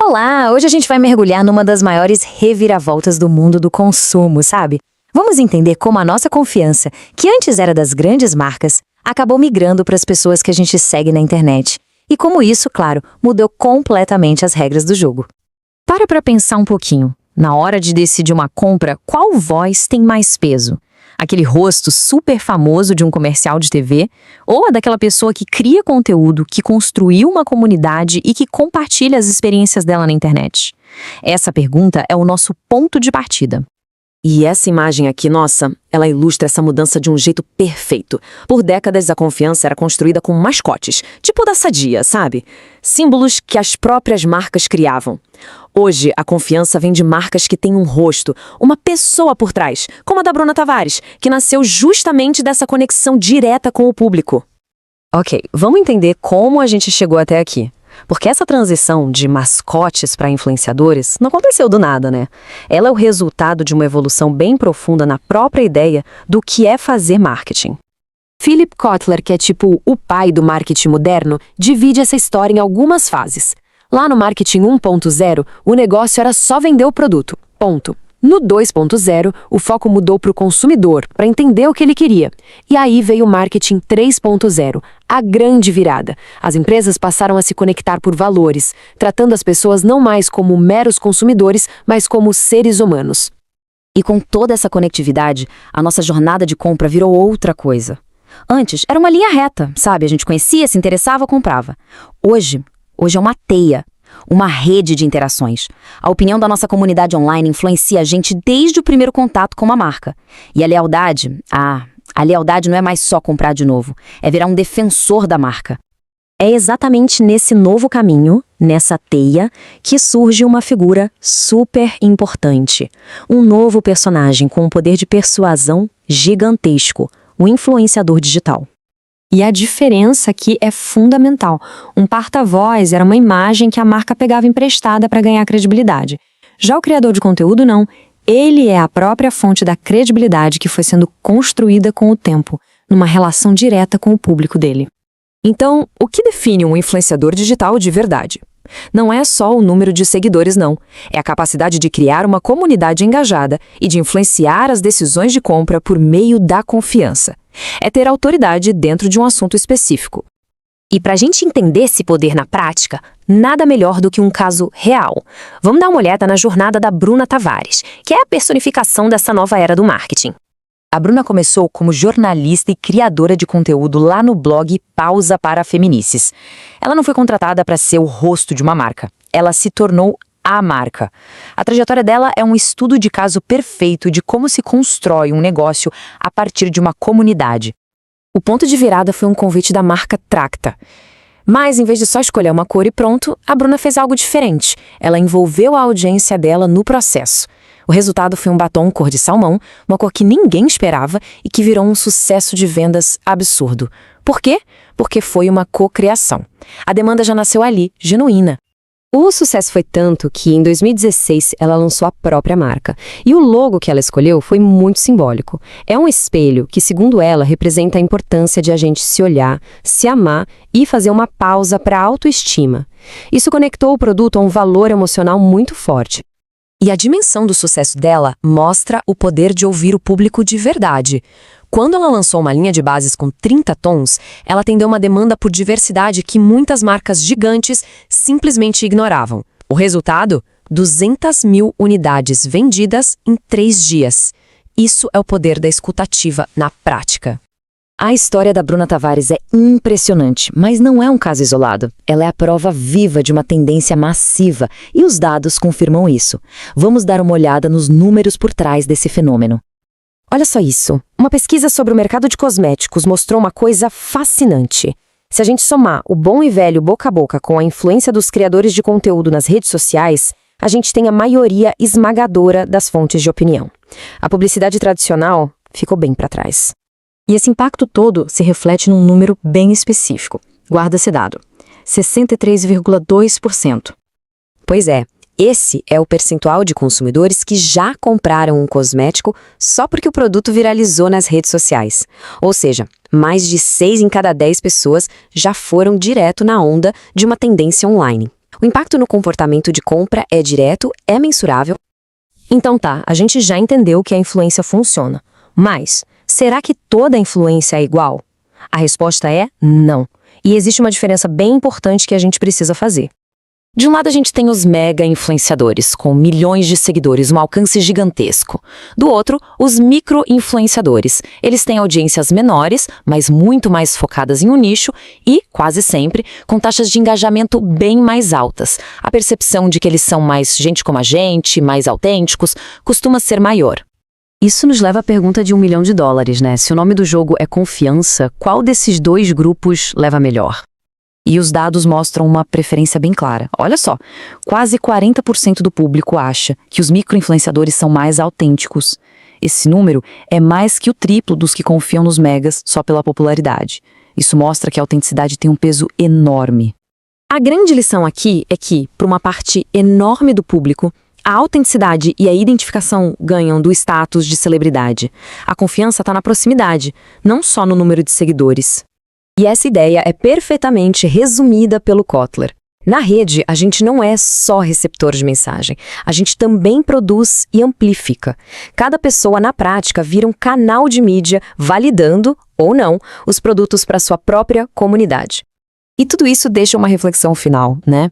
Olá! Hoje a gente vai mergulhar numa das maiores reviravoltas do mundo do consumo, sabe? Vamos entender como a nossa confiança, que antes era das grandes marcas, acabou migrando para as pessoas que a gente segue na internet. E como isso, claro, mudou completamente as regras do jogo. Para pensar um pouquinho. Na hora de decidir uma compra, qual voz tem mais peso? Aquele rosto super famoso de um comercial de TV? Ou a daquela pessoa que cria conteúdo, que construiu uma comunidade e que compartilha as experiências dela na internet? Essa pergunta é o nosso ponto de partida. E essa imagem aqui, nossa, ela ilustra essa mudança de um jeito perfeito. Por décadas, a confiança era construída com mascotes, tipo da Sadia, sabe? Símbolos que as próprias marcas criavam. Hoje, a confiança vem de marcas que têm um rosto, uma pessoa por trás, como a da Bruna Tavares, que nasceu justamente dessa conexão direta com o público. Ok, vamos entender como a gente chegou até aqui. Porque essa transição de mascotes para influenciadores não aconteceu do nada, né? Ela é o resultado de uma evolução bem profunda na própria ideia do que é fazer marketing. Philip Kotler, que é tipo o pai do marketing moderno, divide essa história em algumas fases. Lá no marketing 1.0, o negócio era só vender o produto, ponto. No 2.0, o foco mudou para o consumidor, para entender o que ele queria. E aí veio o marketing 3.0, a grande virada. As empresas passaram a se conectar por valores, tratando as pessoas não mais como meros consumidores, mas como seres humanos. E com toda essa conectividade, a nossa jornada de compra virou outra coisa. Antes, era uma linha reta, sabe? A gente conhecia, se interessava, comprava. Hoje é uma teia. Uma rede de interações. A opinião da nossa comunidade online influencia a gente desde o primeiro contato com uma marca. E a lealdade? A lealdade não é mais só comprar de novo, é virar um defensor da marca. É exatamente nesse novo caminho, nessa teia, que surge uma figura super importante. Um novo personagem com um poder de persuasão gigantesco, o influenciador digital. E a diferença aqui é fundamental. Um porta-voz era uma imagem que a marca pegava emprestada para ganhar credibilidade. Já o criador de conteúdo não. Ele é a própria fonte da credibilidade que foi sendo construída com o tempo, numa relação direta com o público dele. Então, o que define um influenciador digital de verdade? Não é só o número de seguidores, não. É a capacidade de criar uma comunidade engajada e de influenciar as decisões de compra por meio da confiança. É ter autoridade dentro de um assunto específico. E para a gente entender esse poder na prática, nada melhor do que um caso real. Vamos dar uma olhada na jornada da Bruna Tavares, que é a personificação dessa nova era do marketing. A Bruna começou como jornalista e criadora de conteúdo lá no blog Pausa para Feminices. Ela não foi contratada para ser o rosto de uma marca. Ela se tornou a marca. A trajetória dela é um estudo de caso perfeito de como se constrói um negócio a partir de uma comunidade. O ponto de virada foi um convite da marca Tracta. Mas, em vez de só escolher uma cor e pronto, a Bruna fez algo diferente. Ela envolveu a audiência dela no processo. O resultado foi um batom cor de salmão, uma cor que ninguém esperava e que virou um sucesso de vendas absurdo. Por quê? Porque foi uma cocriação. A demanda já nasceu ali, genuína. O sucesso foi tanto que, em 2016, ela lançou a própria marca. E o logo que ela escolheu foi muito simbólico. É um espelho que, segundo ela, representa a importância de a gente se olhar, se amar e fazer uma pausa para a autoestima. Isso conectou o produto a um valor emocional muito forte. E a dimensão do sucesso dela mostra o poder de ouvir o público de verdade. Quando ela lançou uma linha de bases com 30 tons, ela atendeu uma demanda por diversidade que muitas marcas gigantes simplesmente ignoravam. O resultado? 200 mil unidades vendidas em 3 dias. Isso é o poder da escutativa na prática. A história da Bruna Tavares é impressionante, mas não é um caso isolado. Ela é a prova viva de uma tendência massiva e os dados confirmam isso. Vamos dar uma olhada nos números por trás desse fenômeno. Olha só isso. Uma pesquisa sobre o mercado de cosméticos mostrou uma coisa fascinante. Se a gente somar o bom e velho boca a boca com a influência dos criadores de conteúdo nas redes sociais, a gente tem a maioria esmagadora das fontes de opinião. A publicidade tradicional ficou bem para trás. E esse impacto todo se reflete num número bem específico. Guarda esse dado: 63,2%. Pois é, esse é o percentual de consumidores que já compraram um cosmético só porque o produto viralizou nas redes sociais. Ou seja, mais de 6 em cada 10 pessoas já foram direto na onda de uma tendência online. O impacto no comportamento de compra é direto, é mensurável. Então tá, a gente já entendeu que a influência funciona. Mas, será que toda influência é igual? A resposta é não. E existe uma diferença bem importante que a gente precisa fazer. De um lado a gente tem os mega influenciadores, com milhões de seguidores, um alcance gigantesco. Do outro, os micro-influenciadores. Eles têm audiências menores, mas muito mais focadas em um nicho e, quase sempre, com taxas de engajamento bem mais altas. A percepção de que eles são mais gente como a gente, mais autênticos, costuma ser maior. Isso nos leva à pergunta de $1 milhão, né? Se o nome do jogo é confiança, qual desses dois grupos leva melhor? E os dados mostram uma preferência bem clara. Olha só, quase 40% do público acha que os micro-influenciadores são mais autênticos. Esse número é mais que o triplo dos que confiam nos megas só pela popularidade. Isso mostra que a autenticidade tem um peso enorme. A grande lição aqui é que, para uma parte enorme do público, a autenticidade e a identificação ganham do status de celebridade. A confiança está na proximidade, não só no número de seguidores. E essa ideia é perfeitamente resumida pelo Kotler. Na rede, a gente não é só receptor de mensagem, a gente também produz e amplifica. Cada pessoa, na prática, vira um canal de mídia validando, ou não, os produtos para sua própria comunidade. E tudo isso deixa uma reflexão final, né?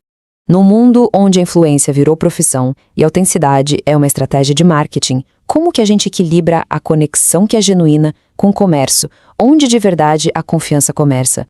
No mundo onde a influência virou profissão e a autenticidade é uma estratégia de marketing, como que a gente equilibra a conexão que é genuína com o comércio, onde de verdade a confiança começa?